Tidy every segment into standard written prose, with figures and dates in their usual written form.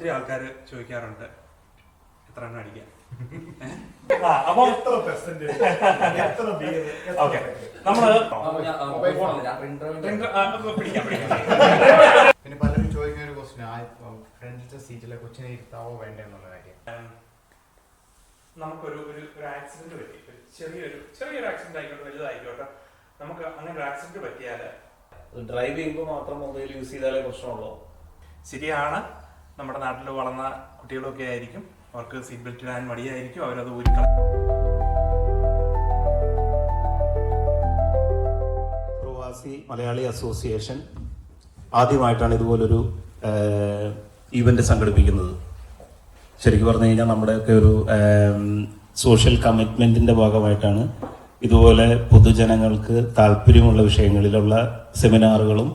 ഒത്തിരി ആൾക്കാർ ചോദിക്കാറുണ്ട് എത്ര എണ്ണം അടിക്കാം. പിന്നെ പലരും ചോദിക്കുന്ന ഒരു ക്വസ്റ്റ്യൻ, ഫ്രണ്ടിലത്തെ സീറ്റിലെ കൊച്ചിനെ ഇരുത്താവോ വേണ്ടേ എന്നുള്ള കാര്യം. നമുക്കൊരു ആക്സിഡന്റ് പറ്റി, ചെറിയൊരു ആക്സിഡന്റ് ആയിക്കോട്ടെ വലുതായിക്കോട്ടെ, നമുക്ക് അങ്ങനെ ഒരു ആക്സിഡന്റ് പറ്റിയാൽ ഡ്രൈവ് ചെയ്യുമ്പോൾ മാത്രം മൊബൈൽ യൂസ് ചെയ്താലേ പ്രശ്നമുള്ളൂ. ശരിയാണ്, നമ്മുടെ നാട്ടിൽ വളർന്ന കുട്ടികളൊക്കെ ആയിരിക്കും, അവർക്ക് സീറ്റ് ബെൽറ്റ് ഇടാൻ മടിയായിരിക്കും, അവരത് ഊരിക്കളയും. പ്രവാസി മലയാളി അസോസിയേഷൻ ആദ്യമായിട്ടാണ് ഇതുപോലൊരു ഈവന്റ് സംഘടിപ്പിക്കുന്നത്. ശരിക്കും പറഞ്ഞു കഴിഞ്ഞാൽ നമ്മുടെയൊക്കെ ഒരു സോഷ്യൽ കമ്മിറ്റ്മെന്റിന്റെ ഭാഗമായിട്ടാണ് ഇതുപോലെ പൊതുജനങ്ങൾക്ക് താല്പര്യമുള്ള വിഷയങ്ങളിലുള്ള സെമിനാറുകളും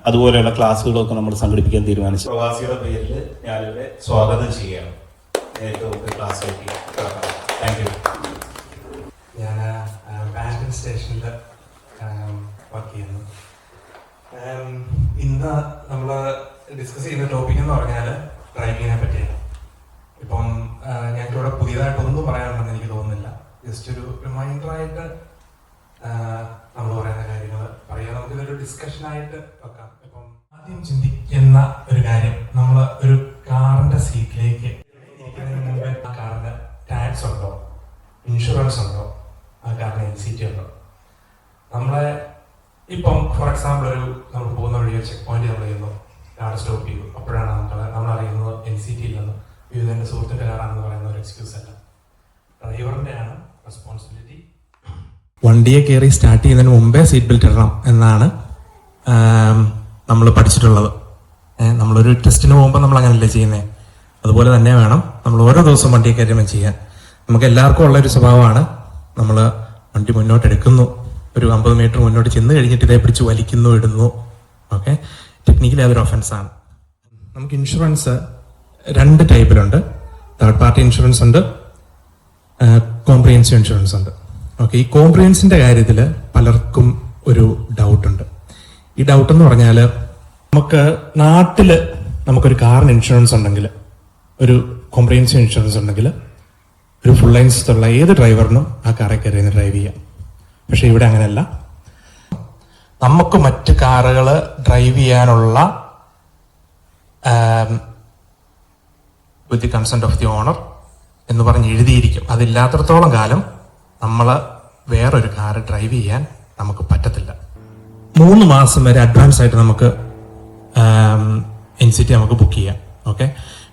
അതുപോലെയുള്ള ക്ലാസ്സുകളും ഒക്കെ നമ്മൾ സംഘടിപ്പിക്കാൻ തീരുമാനിച്ചു. പ്രവാസിയുടെ പേരിൽ ഞാനിവിടെ സ്വാഗതം ചെയ്യുകയാണ്. നേരത്തെ ക്ലാസ്സിലേക്ക് താങ്ക് യു. ഞാൻ ബാങ്ക് സ്റ്റേഷനിൽ വർക്ക് ചെയ്യുന്നു. ഇന്ന് നമ്മൾ ഡിസ്കസ് ചെയ്യുന്ന ടോപ്പിക് എന്ന് പറഞ്ഞാൽ ഡ്രൈവിങ്ങിനെ പറ്റിയാണ്. ഇപ്പം ഞങ്ങൾക്കിവിടെ പുതിയതായിട്ടൊന്നും പറയാനുണ്ടെന്ന് എനിക്ക് തോന്നുന്നില്ല. ജസ്റ്റ് ഒരു റിമൈൻഡറായിട്ട് നമ്മൾ പറയുന്ന കാര്യങ്ങൾ പറയാം. നമുക്കിതൊരു ഡിസ്കഷനായിട്ട് വെക്കാം. ഇപ്പം ആദ്യം ചിന്തിക്കുന്ന ഒരു കാര്യം, നമ്മൾ ഒരു കാറിന്റെ സീറ്റിലേക്ക് ഇരിക്കുന്നതിന് മുമ്പേ ആ കാറിന് ടാക്സ് ഉണ്ടോ, ഇൻഷുറൻസ് ഉണ്ടോ, ആ കാറിന് LCT ഉണ്ടോ. നമ്മളെ ഇപ്പം ഫോർ എക്സാമ്പിൾ നമ്മൾ പോകുന്ന വഴി ഒരു ചെക്ക് പോയിന്റ് നമ്മൾ ചെയ്യുന്നു, കാർ സ്റ്റോപ്പ് ചെയ്തു, അപ്പോഴാണ് നമ്മൾ അറിയുന്നത് LCT ഇല്ലെന്ന്. ഇത് എൻ്റെ സുഹൃത്തിൻ്റെ കാറാണെന്ന് പറയുന്ന ഒരു എക്സ്ക്യൂസ് അല്ല, ഡ്രൈവറിൻ്റെ ആണ് റെസ്പോൺസിബിലിറ്റി. വണ്ടിയെ കയറി സ്റ്റാർട്ട് ചെയ്യുന്നതിന് മുമ്പേ സീറ്റ് ബെൽറ്റ് ഇടണം എന്നാണ് നമ്മൾ പഠിച്ചിട്ടുള്ളത്. നമ്മളൊരു ടെസ്റ്റിന് പോകുമ്പോൾ നമ്മൾ അങ്ങനെയല്ലേ ചെയ്യുന്നത്. അതുപോലെ തന്നെ വേണം നമ്മൾ ഓരോ ദിവസവും വണ്ടിയെ കയറുമ്പോൾ ചെയ്യാൻ. നമുക്ക് എല്ലാവർക്കും ഉള്ളൊരു സ്വഭാവമാണ്, നമ്മൾ വണ്ടി മുന്നോട്ട് എടുക്കുന്നു, ഒരു 50 മീറ്റർ മുന്നോട്ട് ചെന്ന് കഴിഞ്ഞിട്ട് ഇതേ പിടിച്ച് വലിക്കുന്നു, ഇടുന്നു. ഓക്കെ, ടെക്നിക്കലി അതൊരു ഒഫൻസാണ്. നമുക്ക് ഇൻഷുറൻസ് 2 ടൈപ്പിലുണ്ട്. തേർഡ് പാർട്ടി ഇൻഷുറൻസ് ഉണ്ട്, കോംപ്രിഹെൻസീവ് ഇൻഷുറൻസ് ഉണ്ട്. ഓക്കെ, ഈ കോംപ്രിഹെൻസിന്റെ കാര്യത്തിൽ പലർക്കും ഒരു ഡൗട്ടുണ്ട്. ഈ ഡൗട്ട് എന്ന് പറഞ്ഞാൽ, നമുക്ക് നാട്ടില് നമുക്കൊരു കാറിന് ഇൻഷുറൻസ് ഉണ്ടെങ്കിൽ, ഒരു കോംപ്രിഹെൻസീവ് ഇൻഷുറൻസ് ഉണ്ടെങ്കിൽ, ഒരു ഫുൾ ലൈൻസ് ഉള്ള ഏത് ഡ്രൈവറിനും ആ കാറെ കയറി ഡ്രൈവ് ചെയ്യാം. പക്ഷെ ഇവിടെ അങ്ങനെയല്ല. നമുക്ക് മറ്റ് കാറുകൾ ഡ്രൈവ് ചെയ്യാനുള്ള with the consent of the owner എന്ന് പറഞ്ഞ് എഴുതിയിരിക്കും. അതില്ലാത്തടത്തോളം കാലം നമ്മൾ വേറൊരു കാറ് ഡ്രൈവ് ചെയ്യാൻ നമുക്ക് പറ്റത്തില്ല. 3 മാസം വരെ അഡ്വാൻസ് ആയിട്ട് നമുക്ക് NCT നമുക്ക് ബുക്ക് ചെയ്യാം. ഓക്കെ,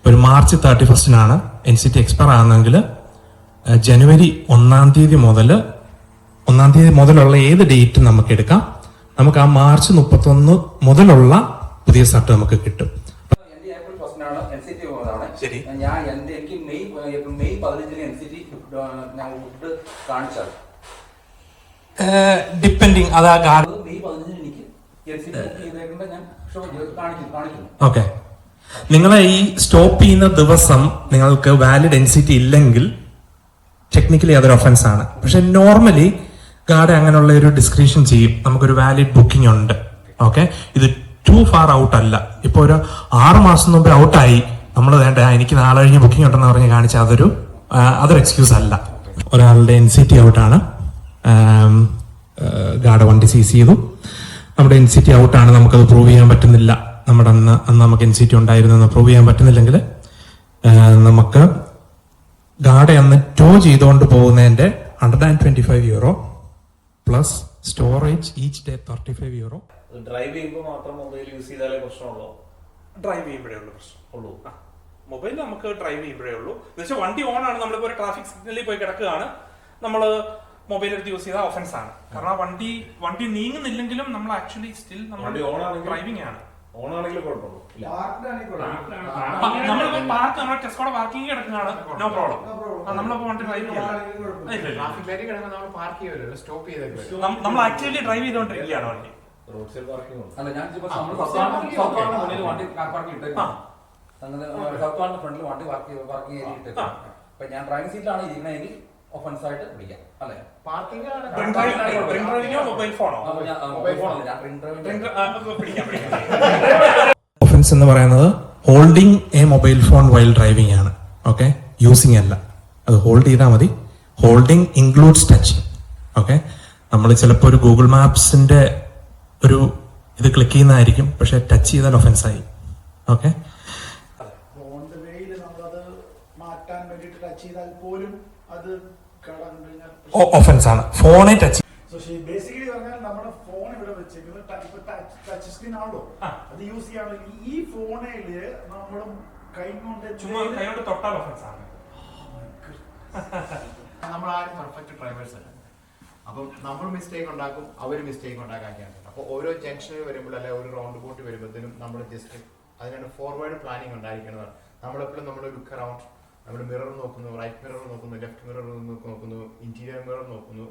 ഒരു മാർച്ച് 31 NCT എക്സ്പയർ ആകുന്നെങ്കിൽ ജനുവരി 1 തീയതി മുതലുള്ള ഏത് ഡേറ്റ് നമുക്ക് എടുക്കാം. നമുക്ക് ആ മാർച്ച് 31 മുതലുള്ള പുതിയ സർട്ട് നമുക്ക് കിട്ടും. ശരി, എനിക്ക് മെയ് 15 NCT ഞാൻ കാണിച്ചത് ഡിപ്പെൻഡിങ് അതാ കാർഡ്. മെയ് 15 എനിക്ക് ഞാൻ കാണിക്കുന്നു. ഓക്കെ, നിങ്ങളെ ഈ സ്റ്റോപ്പ് ചെയ്യുന്ന ദിവസം നിങ്ങൾക്ക് വാലിഡ് NCT ഇല്ലെങ്കിൽ ടെക്നിക്കലി അതൊരു ഒഫൻസ് ആണ്. പക്ഷെ നോർമലി ഗാർഡ് അങ്ങനെയുള്ള ഒരു ഡിസ്ക്രിപ്ഷൻ ചെയ്യും, നമുക്കൊരു വാലിഡ് ബുക്കിംഗ് ഉണ്ട്. ഓക്കെ, ഇത് ടു ഫാർ ഔട്ട് അല്ല. ഇപ്പൊ ഒരു 6 മാസം മുമ്പ് ഔട്ടായി, നമ്മൾ വേണ്ട എനിക്ക് നാളെ കഴിഞ്ഞ് ബുക്കിംഗ് ഉണ്ടെന്ന് പറഞ്ഞ് കാണിച്ചാൽ അതൊരു എക്സ്ക്യൂസ് അല്ല. ഒരാളുടെ NCT ഔട്ടാണ്, ഗാർഡ് വണ്ടി സീസ് ചെയ്തു, നമ്മുടെ NCT ഔട്ടാണ്, നമുക്കത് പ്രൂവ് ചെയ്യാൻ പറ്റുന്നില്ല, നമ്മുടെ അന്ന് നമുക്ക് NCT ഉണ്ടായിരുന്നെന്ന് പ്രൂവ് ചെയ്യാൻ പറ്റുന്നില്ലെങ്കിൽ നമുക്ക് ഗാർഡ് അന്ന് ടോ ചെയ്തുകൊണ്ട് പോകുന്നതിന്റെ €125 plus storage each day €35. Drive ചെയ്യുമ്പോൾ മാത്രം മൊബൈൽ യൂസ് ചെയ്താലേ പ്രശ്നമുള്ളൂ. ഡ്രൈവ് ചെയ്യുമ്പോഴേ ഉള്ളൂ പ്രശ്നമുള്ളൂ. മൊബൈൽ നമുക്ക് ഡ്രൈവ് ചെയ്യുമ്പോഴേ ഉള്ളൂ. എന്നുവെച്ചാൽ വണ്ടി ഓൺ ആണ്, നമ്മളിപ്പോൾ ഒരു ട്രാഫിക് സിഗ്നലിൽ പോയി കിടക്കുകയാണ്, നമ്മൾ മൊബൈൽ എടുത്ത് യൂസ് ചെയ്താൽ ഒഫൻസ് ആണ്. കാരണം വണ്ടി നീങ്ങുന്നില്ലെങ്കിലും നമ്മൾ ആക്ച്വലി സ്റ്റിൽ നമ്മൾ ഡ്രൈവിംഗ് ആണ്. ഓണാണെങ്കിലും കുഴപ്പമുള്ളൂ. നമ്മളിപ്പോ നമ്മുടെ ടെസ്കോടെ പാർക്കിംഗ് കിടക്കുകയാണ്, നോ പ്രോബ്ലം. നമ്മളിപ്പോ വണ്ടി ഡ്രൈവ് നമ്മൾ ആക്ച്വലി ഡ്രൈവ് ചെയ്തോണ്ടിരിക്കുകയാണ് വണ്ടി. റോഡ് സൈഡ് പാർക്കിംഗ് അല്ല, ഞാൻ വണ്ടി പാർക്കിംഗ് ഇട്ടേക്കാം, ഫ്രണ്ടിൽ വണ്ടി പാർക്കിംഗ് ഏരിയ ഇട്ടേക്കാം. അപ്പൊ ഞാൻ ഡ്രൈവിംഗ് സീറ്റിലാണ് ഇരിക്കുന്നതെങ്കിൽ ഒഫൻസ് ആയിട്ട് പിടിക്കാം അല്ലെ? ഒഫൻസ് എന്ന് പറയുന്നത് holding A mobile phone while driving ആണ്. ഓക്കെ, യൂസിങ് അല്ല. അത് ഹോൾഡ് ചെയ്താൽ മതി. Holding includes touching. ഓക്കെ, നമ്മൾ ചിലപ്പോൾ ഒരു ഗൂഗിൾ മാപ്സിന്റെ ഒരു ഇത് ക്ലിക്ക് ചെയ്യുന്നതായിരിക്കും, പക്ഷെ ടച്ച് ചെയ്താൽ ഒഫൻസ് ആയി. ഓക്കെ, ഓൺ ദ വേയിൽ നമ്മളത് മാറ്റാൻ വേണ്ടിയിട്ട് ടച്ച് ചെയ്താൽ പോലും അത് ഒഫൻസ് ആണ്. ഫോണെ ടച്ച് സോ ബേസിക്കലി പറഞ്ഞാൽ നമ്മുടെ ഫോൺ ഇവിടെ വെച്ചേക്കുന്നത് ടച്ച് സ്ക്രീൻ ആണല്ലോ, അത് യൂസ് ചെയ്യാണെങ്കിൽ ഈ ഫോണില് നമ്മളും കൈ കൊണ്ട് തൊട്ടാൽ ഒഫൻസ് ആണ്. നമ്മൾ ആരും പെർഫെക്റ്റ് ഡ്രൈവേഴ്സ് അല്ല. അപ്പം നമ്മൾ മിസ്റ്റേക്ക് ഉണ്ടാക്കും, അവർ മിസ്റ്റേക്ക് ഉണ്ടാക്കാനാണ്. അപ്പോൾ ഓരോ ജംഗ്ഷനിൽ വരുമ്പോൾ അല്ലെങ്കിൽ ഒരു റൗണ്ട് ബോട്ട് വരുമ്പോഴത്തേനും നമ്മൾ ജസ്റ്റ് അതിനാണ് ഫോർവേഡ് പ്ലാനിങ് ഉണ്ടായിരിക്കുന്നതാണ്. നമ്മളെപ്പോഴും നമ്മൾ ലുക്ക് അറൗണ്ട്, നമ്മൾ മിറർ നോക്കുന്നു, റൈറ്റ് മിറർ നോക്കുന്നു, ലെഫ്റ്റ് മിറർ നോക്കുന്നു, ഇന്റീരിയർ മിറർ നോക്കുന്നു.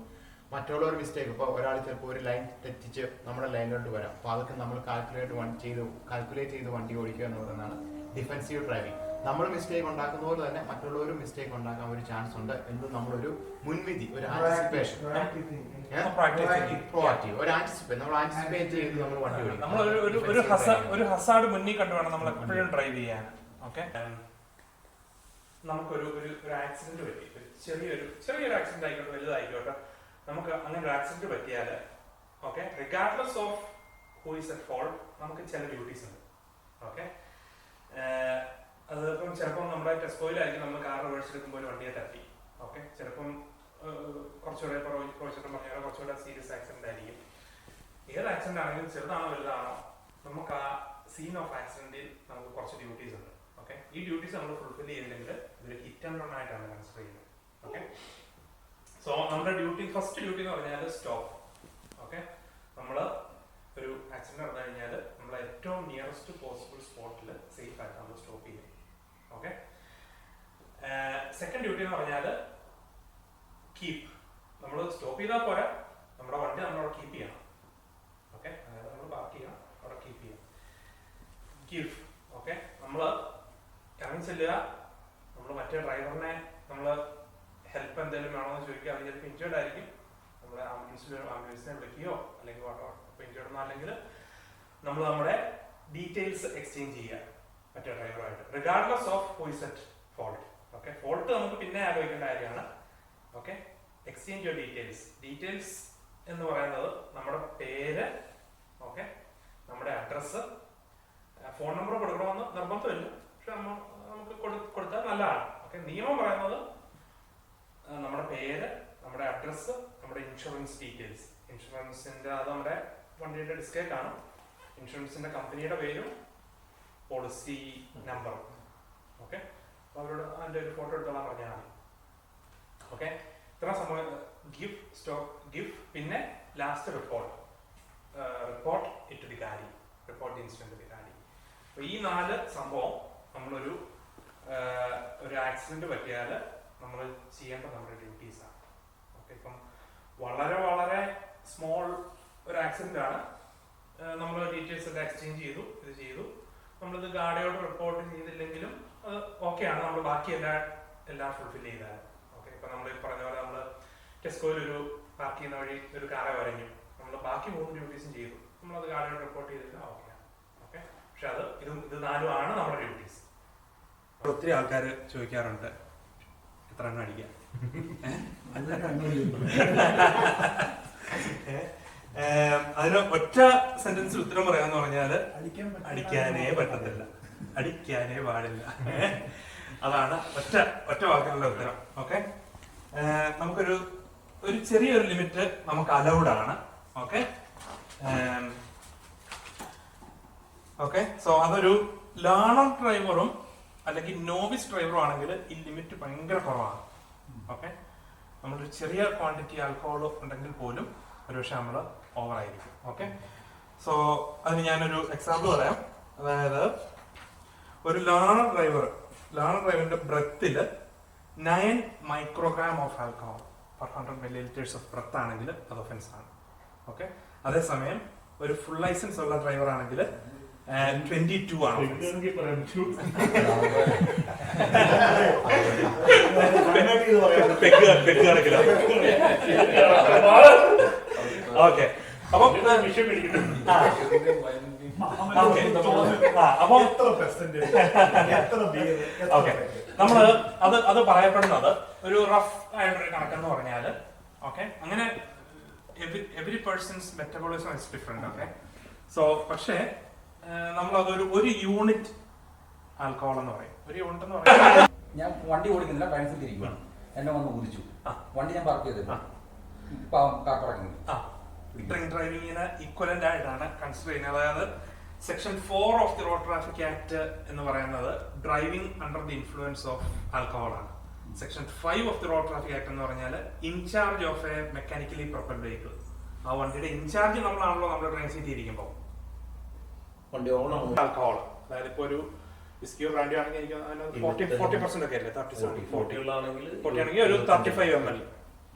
മറ്റുള്ളവർ മിസ്റ്റേക്ക്, ഇപ്പോൾ ഒരാൾ ചിലപ്പോൾ ഒരു ലൈൻ തെറ്റിച്ച് നമ്മുടെ ലൈനിലോട്ട് വരാം. അപ്പോൾ അതൊക്കെ നമ്മൾ കാൽക്കുലേറ്റ് ചെയ്ത് വണ്ടി ഓടിക്കുക എന്ന് പറയുന്നതാണ് ഡിഫെൻസീവ് ഡ്രൈവിംഗ്. നമ്മൾ മിസ്റ്റേക്ക് ഉണ്ടാക്കുന്ന പോലെ തന്നെ മറ്റുള്ളവരും മിസ്റ്റേക്ക് ഉണ്ടാക്കാൻ ഒരു ചാൻസ് ഉണ്ട് എന്ന് നമ്മളൊരു മുൻവിധി, ഒരു ആന്റിസിപ്പേഷൻ, പ്രോആക്റ്റീവ്, ഒരു ആന്റിസിപ്പേറ്റ്, നമ്മൾ ആന്റിസിപ്പേറ്റ് ചെയ്ത് നമ്മൾ വണ്ടി ഓടിക്കും. നമ്മൾ ഒരു ഹസാർഡ് മുന്നിൽ കണ്ടു വേണം നമ്മൾ എപ്പോഴും ഡ്രൈവ് ചെയ്യാൻ. ഓക്കെ, നമുക്കൊരു ആക്സിഡന്റ് പറ്റി, ചെറിയൊരു ആക്സിഡന്റ് ആയിക്കോട്ടെ, വലുതായിക്കോട്ടെ, നമുക്ക് അങ്ങനെ ഒരു ആക്സിഡന്റ് പറ്റിയാൽ okay, regardless of who is at fault, നമുക്ക് ചില ഡ്യൂട്ടീസ് ഉണ്ട്. ഓക്കെ, അതിപ്പം ചിലപ്പം നമ്മുടെ ടെസ്കോയിലായിരിക്കും നമ്മൾ കാർ റിവേഴ്സ് എടുക്കുമ്പോൾ വണ്ടിയെ തട്ടി. ഓക്കെ, ചിലപ്പം കുറച്ചുകൂടെ കുറച്ചുകൂടെ സീരിയസ് ആക്സിഡന്റ് ആയിരിക്കും. ഏത് ആക്സിഡന്റ് ആണെങ്കിലും ചെറുതാണോ വലുതാണോ, നമുക്ക് ആ സീൻ ഓഫ് ആക്സിഡന്റിൽ നമുക്ക് കുറച്ച് ഡ്യൂട്ടീസ് ഉണ്ട്. ഓക്കെ, ഈ ഡ്യൂട്ടീസ് നമ്മൾ ഫുൾഫിൽ ചെയ്തില്ലെങ്കിൽ ഇതൊരു ഹിറ്റ് ആൻഡ് റൺ ആയിട്ടാണ് കൺസിഡർ ചെയ്യുന്നത്. ഓക്കെ, സോ നമ്മുടെ ഫസ്റ്റ് ഡ്യൂട്ടി എന്ന് പറഞ്ഞാൽ സ്റ്റോപ്പ്. ഓക്കെ, നമ്മൾ ഒരു ആക്സിഡന്റ് നടന്നു കഴിഞ്ഞാൽ നമ്മൾ ഏറ്റവും നിയറസ്റ്റ് പോസിബിൾ സ്പോട്ടിൽ സേഫ് ആയിട്ട് നമ്മൾ സ്റ്റോപ്പ് ചെയ്യും. ഓക്കെ, സെക്കൻഡ് ഡ്യൂട്ടി എന്ന് പറഞ്ഞാൽ കീപ്പ്. നമ്മൾ സ്റ്റോപ്പ് ചെയ്താൽ പോരാ, നമ്മുടെ വണ്ടി നമ്മളവിടെ കീപ്പ് ചെയ്യണം. ഓക്കെ, അതായത് നമ്മൾ പാർക്ക് ചെയ്യണം, അവിടെ കീപ്പ് ചെയ്യണം. കീപ്പ്. ഓക്കെ, നമ്മൾ ഇറങ്ങി ചെല്ലുക. നമ്മൾ മറ്റേ ഡ്രൈവറിനെ നമ്മൾ ഹെൽപ്പ് എന്തെങ്കിലും വേണമെന്ന് ചോദിക്കുക. അത് ചിലപ്പോൾ ഇഞ്ചേർഡ് ആയിരിക്കും, നമ്മൾ ആംബുലൻസിനെ വിളിക്കുകയോ അല്ലെങ്കിൽ ഇഞ്ചേർഡ് ഒന്നും അല്ലെങ്കിൽ നമ്മൾ നമ്മുടെ ഡീറ്റെയിൽസ് എക്സ്ചേഞ്ച് ചെയ്യുക മറ്റേ ഡ്രൈവറായിട്ട്, regardless of who is at fault. Okay, fault നമുക്ക് പിന്നെ ആലോചിക്കേണ്ട കാര്യമാണ്. ഓക്കെ, എക്സ്ചേഞ്ച് യുവർ ഡീറ്റെയിൽസ് എന്ന് പറയുന്നത് നമ്മുടെ പേര്, ഓക്കെ, നമ്മുടെ അഡ്രസ്സ്, ഫോൺ നമ്പർ കൊടുക്കണമെന്ന് നിർബന്ധമില്ല, പക്ഷെ നമുക്ക് കൊടുത്താൽ നല്ലതാണ്. ഓക്കെ, നിയമം പറയുന്നത് നമ്മുടെ പേര്, നമ്മുടെ അഡ്രസ്സ്, നമ്മുടെ ഇൻഷുറൻസ് ഡീറ്റെയിൽസ്. ഇൻഷുറൻസിന്റെ അത് നമ്മുടെ വണ്ടിയുടെ ഡിസ്കേ കാണും, ഇൻഷുറൻസിന്റെ കമ്പനിയുടെ പേരും പോളിസി നമ്പറും. ഓക്കെ, അപ്പോൾ അവരോട് അതിന്റെ ഒരു ഫോട്ടോ എടുത്തോളാൻ പറഞ്ഞാൽ മതി. ഓക്കെ, ഇത്ര സമയം ഗിവ്. പിന്നെ ലാസ്റ്റ് റിപ്പോർട്ട് ഇറ്റ് ദി ഗാരി, report the incident to the ഗാരി. അപ്പോൾ ഈ 4 സംഭവം നമ്മളൊരു ആക്സിഡന്റ് പറ്റിയാൽ നമ്മൾ ചെയ്യേണ്ട നമ്മുടെ ഡ്യൂട്ടീസാണ്. ഓക്കെ, ഇപ്പം വളരെ വളരെ സ്മോൾ ഒരു ആക്സിഡന്റ് ആണ്, നമ്മൾ ഡീറ്റെയിൽസ് ഒക്കെ എക്സ്ചേഞ്ച് ചെയ്തു, നമ്മളിത് ഗാഡിയോട് റിപ്പോർട്ട് ചെയ്തില്ലെങ്കിലും അത് ഓക്കെയാണ്, നമ്മൾ ബാക്കി എല്ലാം ഫുൾഫിൽ ചെയ്താൽ. ഓക്കെ, ഇപ്പം നമ്മൾ പറഞ്ഞ പോലെ നമ്മൾ ടെസ്കോയിൽ ഒരു പാർക്ക് ചെയ്യുന്ന വഴി ഒരു കാറെ വരഞ്ഞു, നമ്മൾ ബാക്കി 3 ഡ്യൂട്ടീസും ചെയ്തു, നമ്മളത് ഗാഡിയോട് റിപ്പോർട്ട് ചെയ്തില്ല, ഓക്കെയാണ്. ഓക്കെ, പക്ഷെ ഇത് 4 ആണ് നമ്മുടെ ഡ്യൂട്ടീസ്. ഒത്തിരി ആൾക്കാർ ചോദിക്കാറുണ്ട് എത്ര എണ്ണം അടിക്കാം. അതിന് ഒറ്റ സെന്റൻസിൽ ഉത്തരം പറയാന്ന് പറഞ്ഞാല് അടിക്കാനേ പറ്റത്തില്ല, അടിക്കാനേ പാടില്ല. അതാണ് ഒറ്റ വാക്കിനുള്ള ഉത്തരം. ഓക്കെ, നമുക്കൊരു ചെറിയൊരു ലിമിറ്റ് നമുക്ക് അലൗഡ് ആണ്. ഓക്കെ, ഓക്കെ, സോ അതൊരു ലേണർ ഡ്രൈവറും അല്ലെങ്കിൽ നോവിസ് ഡ്രൈവറും ആണെങ്കിൽ ഈ ലിമിറ്റ് ഭയങ്കര കുറവാണ്. ഓക്കെ, നമ്മളൊരു ചെറിയ ക്വാണ്ടിറ്റി ആൽക്കഹോൾ ഉണ്ടെങ്കിൽ പോലും ഒരുപക്ഷെ നമ്മൾ ഓവർ ആയിരിക്കും. ഓക്കെ, സോ അതിന് ഞാനൊരു എക്സാമ്പിൾ പറയാം. അതായത് ഒരു ലേണർ ഡ്രൈവറിന്റെ ബ്രെത്തിൽ 9 microgram of alcohol per 100 milliliters of breath ആണെങ്കിൽ അത് ഒഫൻസ് ആണ്. ഓക്കെ, അതേസമയം ഒരു ഫുൾ ലൈസൻസ് ഉള്ള ഡ്രൈവർ ആണെങ്കിൽ 22 ആണ്. ഓക്കെ, അപ്പം Okay. അപ്പൊ എത്ര percentage, എത്ര beer, എത്ര ഓക്കെ, നമ്മള് അത് പറയപ്പെടുന്നത് ഒരു റഫ് ആയിട്ടൊരു കണക്കെന്ന് പറഞ്ഞാല് ഓക്കെ, അങ്ങനെ every person's metabolism is different. Okay, so പക്ഷേ നമ്മളതൊരു യൂണിറ്റ് ആൽക്കഹോൾ എന്ന് പറയും. ഒരു യൂണിറ്റ് എന്ന് പറയുന്നത് ഞാൻ വണ്ടി ഓടിക്കുന്നില്ല, ഡ്രൈവിംഗ് സീറ്റിൽ ഇരിക്കുകയാണ്, എന്നെ വന്ന് കുതിച്ചു, വണ്ടി ഞാൻ പാർക്ക് ചെയ്തില്ല, കാർ പാർക്കിംഗ്. ഡ്രിങ്ക് ഡ്രൈവിംഗിന് ഈക്വലന്റ് ആയിട്ടാണ് കൺസിഡർ ചെയ്യുന്നത്. അതായത് section 4 of the road traffic act എന്ന് പറയുന്നത് driving under the influence of alcohol ആണ്. Section 5 of the road traffic act എന്ന് പറഞ്ഞാൽ in charge of a mechanically propelled vehicle. ആ വണ്ടിയുടെ ഇൻചാർജ് നമ്മളാണല്ലോ നമ്മുടെ ഡ്രൈവിംഗ് സീറ്റ് ഇരിക്കുമ്പോൾ. വണ്ടി ഓണാണ്. ആൽക്കഹോൾ, അതായത് ഇപ്പൊ ഒരു വിസ്കിയോ ബ്രാൻഡിയോ ആണെങ്കിൽ എനിക്ക് 40% ഒക്കെ അല്ലേ, 40 ആണെങ്കിൽ ഒരു 35 ml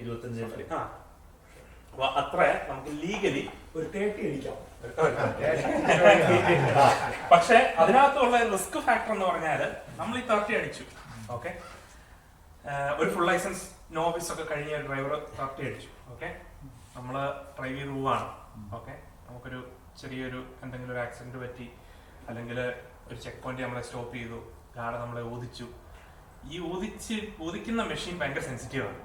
25 ആ. അപ്പൊ അത്ര നമുക്ക് ലീഗലി ഒരു 30 അടിക്കാം. പക്ഷെ അതിനകത്തുള്ള റിസ്ക് ഫാക്ടർ എന്ന് പറഞ്ഞാൽ നമ്മൾ ഈ 30 അടിച്ചു. ഓക്കെ, ഒരു ഫുൾ ലൈസൻസ് നോവിസ് ഒക്കെ കഴിഞ്ഞ ഒരു ഡ്രൈവർ 30 അടിച്ചു. ഓക്കെ, നമ്മള് ഡ്രൈവ് ചെയ്ത് പോവാണ്. ഓക്കെ, നമുക്കൊരു ചെറിയൊരു എന്തെങ്കിലും ഒരു ആക്സിഡന്റ് പറ്റി, അല്ലെങ്കിൽ ഒരു ചെക്ക് പോയിന്റ് നമ്മളെ സ്റ്റോപ്പ് ചെയ്തു, കാറ് നമ്മളെ ഓദിച്ചു. ഈ ഓദിക്കുന്ന മെഷീൻ ഭയങ്കര സെൻസിറ്റീവ് ആണ്.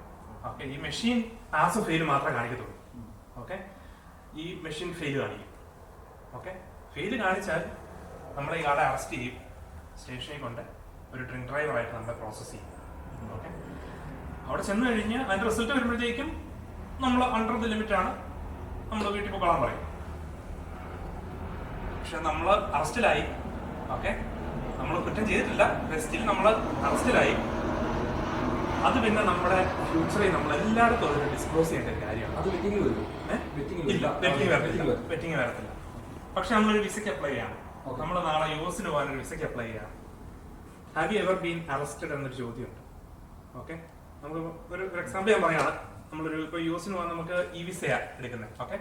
ഓക്കെ, ഈ മെഷീൻ ആസ് ഫെയിൽ മാത്രമേ കാണിക്കത്തുള്ളൂ. ഓക്കെ, ഈ മെഷീൻ ഫെയിൽ കാണിക്കും. ഓക്കെ, ഫെയിൽ കാണിച്ചാൽ നമ്മളെ ഈ ആളെ അറസ്റ്റ് ചെയ്യും, സ്റ്റേഷനിൽ കൊണ്ട് ഒരു ഡ്രിങ്ക് ഡ്രൈവറായിട്ട് നമ്മളെ പ്രോസസ് ചെയ്യും. ഓക്കെ, അവിടെ ചെന്ന് കഴിഞ്ഞ് അതിന്റെ റിസൾട്ട് വരുമ്പോഴത്തേക്കും നമ്മൾ അണ്ടർ ദി ലിമിറ്റ് ആണ്, നമ്മൾ വീട്ടിൽ പോകാൻ പറയും. പക്ഷെ നമ്മൾ അറസ്റ്റിലായി. ഓക്കെ, നമ്മൾ കുറ്റം ചെയ്തിട്ടില്ല, സ്റ്റിൽ നമ്മൾ അറസ്റ്റിലായി. അത് പിന്നെ നമ്മുടെ ഫ്യൂച്ചറിൽ നമ്മൾ എല്ലായിടത്തും അതൊരു ഡിസ്ക്ലോസ് ചെയ്യേണ്ട ഒരു കാര്യമാണ്. അത് വെറ്റിംഗ് വരും, വെറ്റിംഗ് വരത്തില്ല. പക്ഷെ നമ്മളൊരു വിസയ്ക്ക് അപ്ലൈ ചെയ്യണം. നമ്മൾ നാളെ യുഎസിന് പോകാൻ ഒരു വിസയ്ക്ക് അപ്ലൈ ചെയ്യണം. Have you ever been arrested എന്നൊരു ചോദ്യമുണ്ട്. ഓക്കെ, നമ്മൾ ഒരു എക്സാമ്പിൾ ഞാൻ പറയാണ്. നമ്മളൊരു ഇപ്പൊ യുഎസിന് പോകാൻ നമുക്ക് ഈ വിസയാ എടുക്കുന്നത്. ഓക്കെ,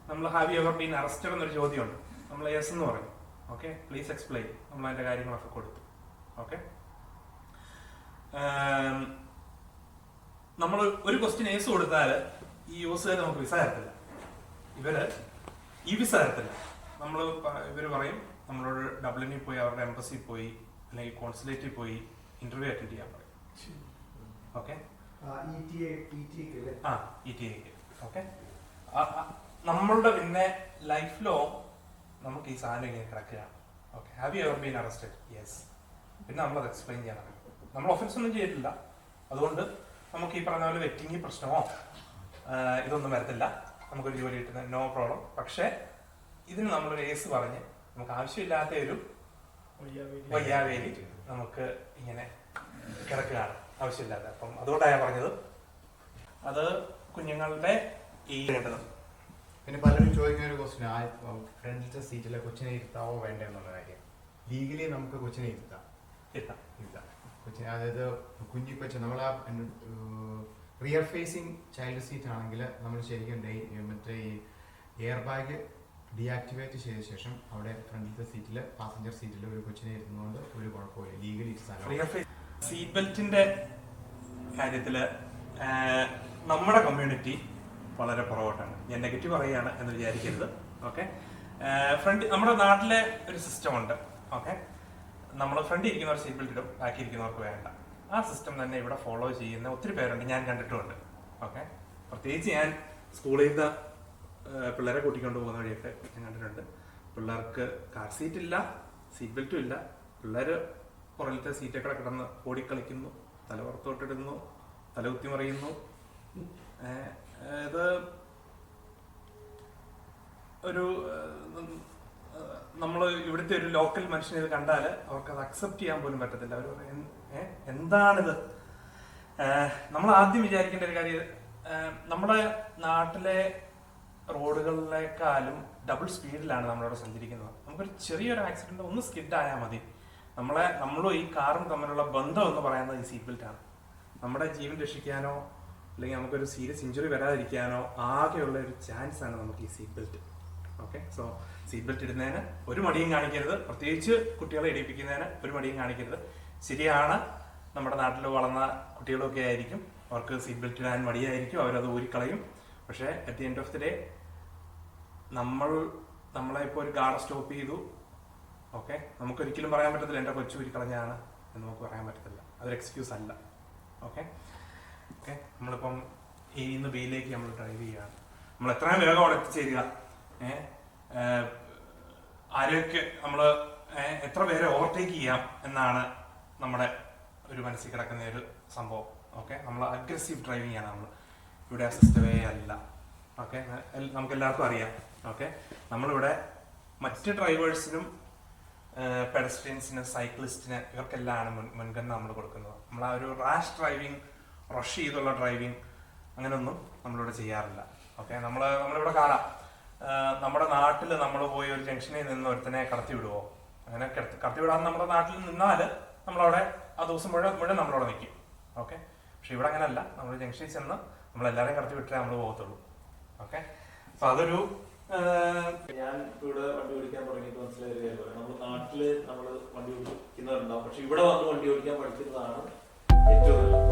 നമ്മൾ have you ever been arrested എന്നൊരു ചോദ്യമുണ്ട്. നമ്മൾ യെസ് എന്ന് പറയും. Okay, please explain. നമ്മൾ അതിന്റെ കാര്യങ്ങളൊക്കെ കൊടുത്തു. ഓക്കെ, നമ്മൾ ഒരു ക്വസ്റ്റ്യൻ ഏസ് കൊടുത്താൽ ഈ യൂസ് നമുക്ക് വിസ തരത്തില്ല. ഇവര് ഈ വിസ തരത്തില്ല. ഇവര് പറയും നമ്മളോട് ഡബ്ലിനിൽ പോയി, അവരുടെ എംബസിയിൽ പോയി, അല്ലെങ്കിൽ കോൺസുലേറ്റിൽ പോയി ഇന്റർവ്യൂ അറ്റൻഡ് ചെയ്യാൻ പറയും. Okay, ETA. ഓക്കെ, നമ്മളുടെ പിന്നെ ലൈഫിലോ നമുക്ക് ഈ സാധനം ഇങ്ങനെ കിടക്കുകയാണ്. Okay, have you ever been arrested? Yes. പിന്നെ നമ്മളത് എക്സ്പ്ലെയിൻ ചെയ്യണം. നമ്മൾ ഒഫൻസ് ഒന്നും ചെയ്തിട്ടില്ല, അതുകൊണ്ട് നമുക്ക് ഈ പറഞ്ഞ പോലെ വെറ്റിംഗ് പ്രശ്നമോ ഇതൊന്നും വരത്തില്ല. നമുക്കൊരു ജോലി കിട്ടുന്ന നോ പ്രോബ്ലം. പക്ഷെ ഇതിന് നമ്മളൊരു ഏസ് പറഞ്ഞ് നമുക്ക് ആവശ്യമില്ലാത്ത ഒരു വയ്യാവേലി നമുക്ക് ഇങ്ങനെ കിടക്കുകയാണ്, ആവശ്യമില്ലാത്ത. അപ്പം അതുകൊണ്ടാണ് ഞാൻ പറഞ്ഞത് അത് കുഞ്ഞുങ്ങളുടെ ഈ പിന്നെ പലരും ചോദിക്കുന്ന ഒരു ക്വസ്റ്റ്യൻ, ഫ്രണ്ടിലത്തെ സീറ്റിലെ കൊച്ചിനെ ഇരുത്താവോ വേണ്ടേ എന്നുള്ള കാര്യം. ലീഗലി നമുക്ക് കൊച്ചിനെ ഇരുത്താം. കൊച്ചിനെ, അതായത് കുഞ്ഞിക്കൊച്ച് നമ്മൾ ആ റിയർ ഫേസിങ് ചൈൽഡ് സീറ്റ് ആണെങ്കിൽ നമ്മൾ ശരിക്കും മറ്റേ ഈ എയർ ബാഗ് ഡീആക്ടിവേറ്റ് ചെയ്ത ശേഷം അവിടെ ഫ്രണ്ടിലത്തെ സീറ്റിൽ, പാസഞ്ചർ സീറ്റിൽ ഒരു കൊച്ചിനെ ഇരുത്തുന്നതുകൊണ്ട് ഒരു കുഴപ്പമില്ല. ലീഗലി സീറ്റ് ബെൽറ്റിന്റെ കാര്യത്തില് നമ്മുടെ കമ്മ്യൂണിറ്റി വളരെ പുറകോട്ടാണ്. ഞാൻ നെഗറ്റീവ് പറയുകയാണ് എന്ന് വിചാരിക്കരുത്. ഓക്കെ, നമ്മുടെ നാട്ടിലെ ഒരു സിസ്റ്റം ഉണ്ട്. ഓക്കെ, നമ്മൾ ഫ്രണ്ട് ഇരിക്കുന്നവർ സീറ്റ് ബെൽറ്റ് ഇടും, ബാക്കി ഇരിക്കുന്നവർക്ക് വേണ്ട. ആ സിസ്റ്റം തന്നെ ഇവിടെ ഫോളോ ചെയ്യുന്ന ഒത്തിരി പേരുണ്ട്, ഞാൻ കണ്ടിട്ടുമുണ്ട്. ഓക്കെ, പ്രത്യേകിച്ച് ഞാൻ സ്കൂളിൽ നിന്ന് പിള്ളേരെ കൂട്ടിക്കൊണ്ട് പോകുന്ന വഴിയൊക്കെ ഞാൻ കണ്ടിട്ടുണ്ട്. പിള്ളേർക്ക് കാർ സീറ്റ് ഇല്ല, സീറ്റ് ബെൽറ്റും ഇല്ല. പിള്ളേർ പുറകിലത്തെ സീറ്റൊക്കെ കിടന്ന് ഓടിക്കളിക്കുന്നു, തല പുറത്തോട്ടിടുന്നു, തല കുത്തിമറിയുന്നു. ഇത് ഒരു നമ്മൾ ഇവിടുത്തെ ഒരു ലോക്കൽ മനുഷ്യനെ ഇത് കണ്ടാൽ അവർക്ക് അത് അക്സെപ്റ്റ് ചെയ്യാൻ പോലും പറ്റത്തില്ല. അവർ പറയും എന്താണിത്. നമ്മൾ ആദ്യം വിചാരിക്കേണ്ട ഒരു കാര്യം, നമ്മുടെ നാട്ടിലെ റോഡുകളിലേക്കാളും ഡബിൾ സ്പീഡിലാണ് നമ്മളവിടെ സഞ്ചരിക്കുന്നത്. നമുക്കൊരു ചെറിയൊരു ആക്സിഡന്റ് ഒന്ന് സ്കിഡ് ആയാൽ മതി. നമ്മളും ഈ കാറും തമ്മിലുള്ള ബന്ധം എന്ന് പറയുന്നത് ഈ സീറ്റ് ബെൽറ്റ് ആണ്. നമ്മുടെ ജീവൻ രക്ഷിക്കാനോ അല്ലെങ്കിൽ നമുക്കൊരു സീരിയസ് ഇഞ്ചുറി വരാതിരിക്കാനോ ആകെയുള്ള ഒരു ചാൻസ് ആണ് നമുക്ക് ഈ seat belt. Okay, so seat belt ഇടുന്നതിന് ഒരു മടിയും കാണിക്കരുത്, പ്രത്യേകിച്ച് കുട്ടികളെ ഇടിപ്പിക്കുന്നതിന് ഒരു മടിയും കാണിക്കരുത്. ശരിയാണ്, നമ്മുടെ നാട്ടിൽ വളർന്ന കുട്ടികളൊക്കെ ആയിരിക്കും, അവർക്ക് സീറ്റ് ബെൽറ്റ് ഇടാൻ മടിയായിരിക്കും, അവരത് ഊരിക്കളയും. പക്ഷേ at the end of the day നമ്മൾ നമ്മളെ ഇപ്പോൾ ഒരു ഗാർഡ് സ്റ്റോപ്പ് ചെയ്തു. ഓക്കെ, നമുക്കൊരിക്കലും പറയാൻ പറ്റത്തില്ല എൻ്റെ കൊച്ചു കളഞ്ഞാണ് എന്ന് നമുക്ക് പറയാൻ പറ്റത്തില്ല. അതൊരു എക്സ്ക്യൂസ് അല്ല. ഓക്കെ ഓക്കെ നമ്മളിപ്പം എയിൽ നിന്ന് ബിയിലേക്ക് നമ്മൾ ഡ്രൈവ് ചെയ്യുകയാണ്. നമ്മൾ എത്രയും വേഗം അവിടെ എത്തിച്ചേരുക, ആരെയൊക്കെ നമ്മൾ എത്ര പേരെ ഓവർടേക്ക് ചെയ്യാം എന്നാണ് നമ്മുടെ ഒരു മനസ്സിൽ കിടക്കുന്ന ഒരു സംഭവം. ഓക്കെ, നമ്മൾ അഗ്രസീവ് ഡ്രൈവിംഗ് ആണ് നമ്മൾ ഇവിടെ. അസിസ്റ്റവേ അല്ല. ഓക്കെ, നമുക്ക് എല്ലാവർക്കും അറിയാം. ഓക്കെ, നമ്മളിവിടെ മറ്റ് ഡ്രൈവേഴ്സിനും പെഡസ്ട്രിയൻസിന് സൈക്ലിസ്റ്റിന് ഇവർക്കെല്ലാം മുൻഗണന നമ്മൾ കൊടുക്കുന്നത്. നമ്മൾ ആ ഒരു റാഷ് ഡ്രൈവിംഗ്, റഷ് ചെയ്തുള്ള ഡ്രൈവിംഗ് അങ്ങനെയൊന്നും നമ്മളിവിടെ ചെയ്യാറില്ല. ഓക്കെ, നമ്മളിവിടെ കാണാം, നമ്മുടെ നാട്ടിൽ നമ്മൾ പോയി ഒരു ജംഗ്ഷനിൽ നിന്ന് ഒരുത്തനെ കടത്തി വിടുവോ? അങ്ങനെ കടത്തി വിടാൻ നമ്മുടെ നാട്ടിൽ നിന്നാൽ നമ്മളവിടെ ആ ദിവസം മുഴുവൻ നമ്മളവിടെ നിൽക്കും. ഓക്കെ, പക്ഷെ ഇവിടെ അങ്ങനെയല്ല. നമ്മൾ ജംഗ്ഷനിൽ ചെന്ന് നമ്മളെല്ലാവരെയും കടത്തി വിട്ടേ നമ്മൾ പോകത്തുള്ളൂ. ഓക്കെ, അപ്പൊ അതൊരു ഞാൻ ഇവിടെ വണ്ടി ഓടിക്കാൻ തുടങ്ങിയിട്ട് മനസ്സിലായ ഒരു കാര്യം, നമ്മുടെ നാട്ടില് നമ്മൾ വണ്ടി ഓടിക്കുന്നവരുണ്ടാവും, പക്ഷെ ഇവിടെ വന്ന് വണ്ടി ഓടിക്കാൻ പഠിക്കുന്നതാണ് ഏറ്റവും നല്ലത്.